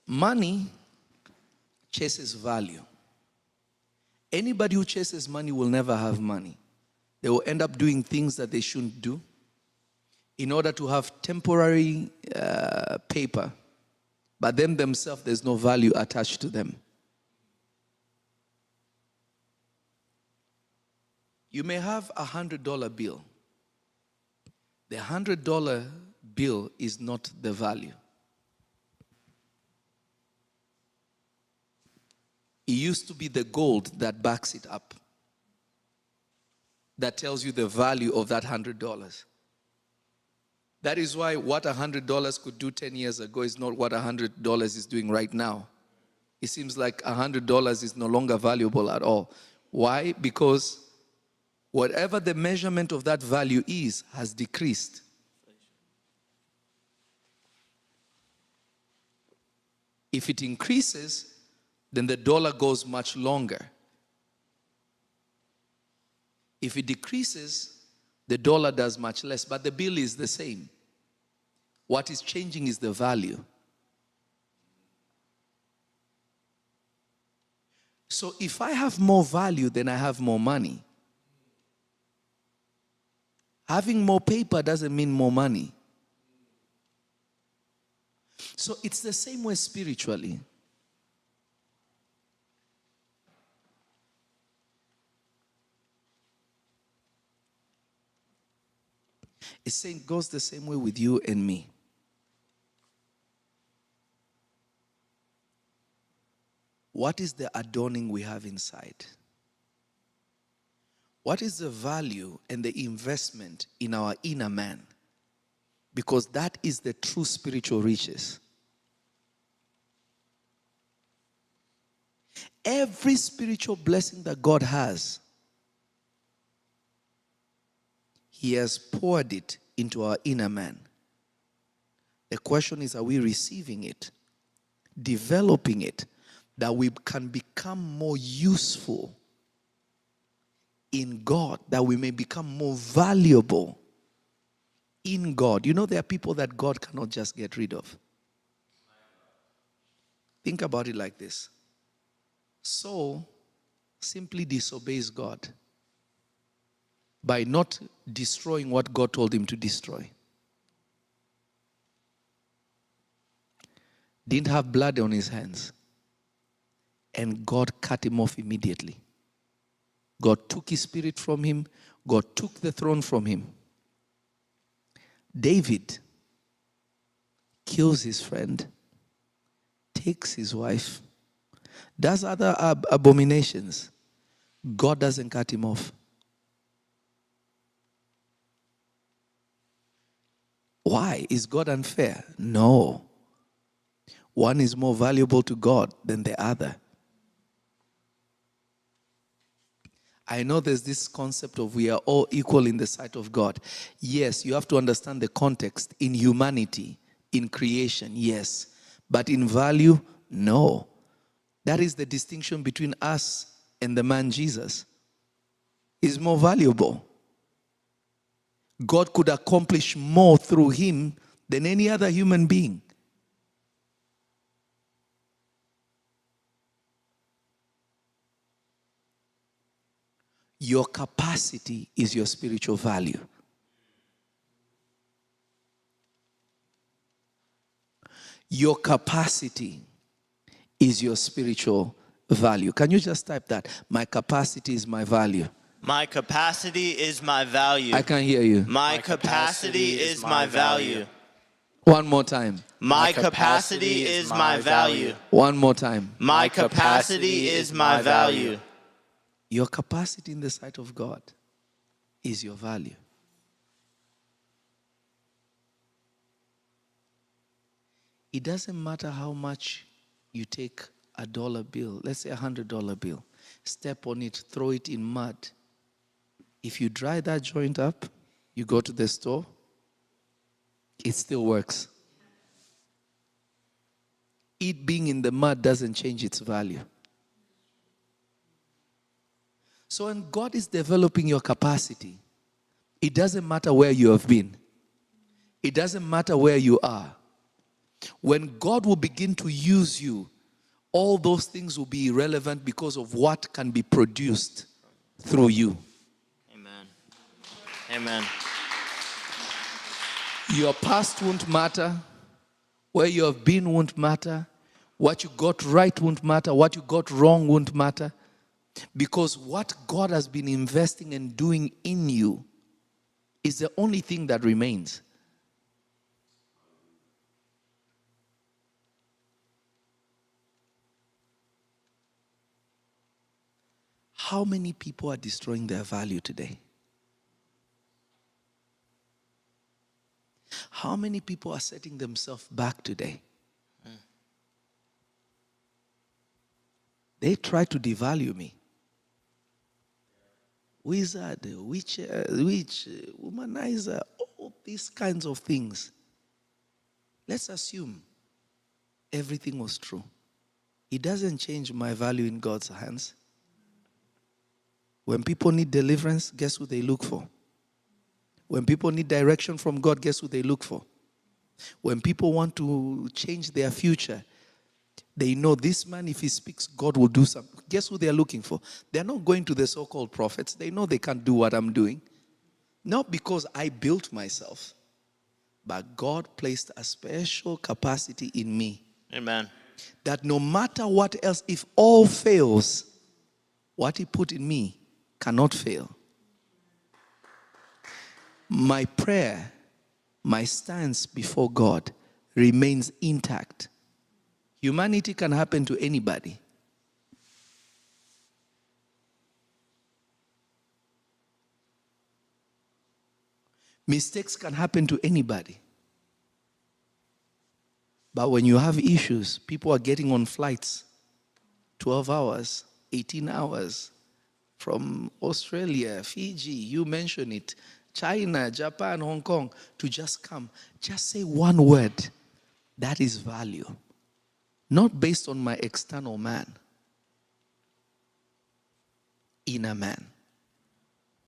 Money chases value. Anybody who chases money will never have money. They will end up doing things that they shouldn't do in order to have temporary paper. But them themselves, there's no value attached to them. You may have a $100 bill. The $100 bill is not the value. It used to be the gold that backs it up, that tells you the value of that $100. That is why what $100 could do 10 years ago is not what $100 is doing right now. It seems like $100 is no longer valuable at all. Why? Because whatever the measurement of that value is has decreased. If it increases, then the dollar goes much longer. If it decreases, the dollar does much less, but the bill is the same. What is changing is the value. So if I have more value, then I have more money. Having more paper doesn't mean more money. So it's the same way spiritually. It goes the same way with you and me. What is the adorning we have inside? What is the value and the investment in our inner man? Because that is the true spiritual riches. Every spiritual blessing that God has, He has poured it into our inner man. The question is, are we receiving it? Developing it, that we can become more useful in God, that we may become more valuable in God. You know, there are people that God cannot just get rid of. Think about it like this. Saul simply disobeys God by not destroying what God told him to destroy. Didn't have blood on his hands. And God cut him off immediately. God took his spirit from him. God took the throne from him. David kills his friend, takes his wife, does other abominations. God doesn't cut him off. Why? Is God unfair? No. One is more valuable to God than the other. I know there's this concept of we are all equal in the sight of God. Yes, you have to understand the context. In humanity, in creation, yes. But in value, no. That is the distinction between us and the man Jesus. He's more valuable. God could accomplish more through him than any other human being. Your capacity is your spiritual value. Your capacity is your spiritual value. Can you just type that? My capacity is my value. My capacity is my value. I can't hear you. My capacity is my value. One more time. My capacity is my value. One more time. My capacity is my value. Your capacity in the sight of God is your value. It doesn't matter how much you take a dollar bill, let's say $100 bill, step on it, throw it in mud. If you dry that joint up, you go to the store, it still works. It being in the mud doesn't change its value. So when God is developing your capacity, it doesn't matter where you have been. It doesn't matter where you are. When God will begin to use you, all those things will be irrelevant because of what can be produced through you. Amen. Amen. Your past won't matter. Where you have been won't matter. What you got right won't matter. What you got wrong won't matter. Because what God has been investing and doing in you is the only thing that remains. How many people are destroying their value today? How many people are setting themselves back today? They try to devalue me. Wizard, witch, womanizer, all these kinds of things. Let's assume everything was true. It doesn't change my value in God's hands. When people need deliverance, guess who they look for? When people need direction from God, guess who they look for? When people want to change their future, they know this man, if he speaks, God will do something. Guess who they're looking for? They're not going to the so-called prophets. They know they can't do what I'm doing. Not because I built myself, but God placed a special capacity in me. Amen. That no matter what else, if all fails, what he put in me cannot fail. My prayer, my stance before God remains intact. Humanity can happen to anybody. Mistakes can happen to anybody. But when you have issues, people are getting on flights 12 hours, 18 hours from Australia, Fiji, you mention it, China, Japan, Hong Kong, to just come. Just say one word. That is value. Not based on my external man. Inner man.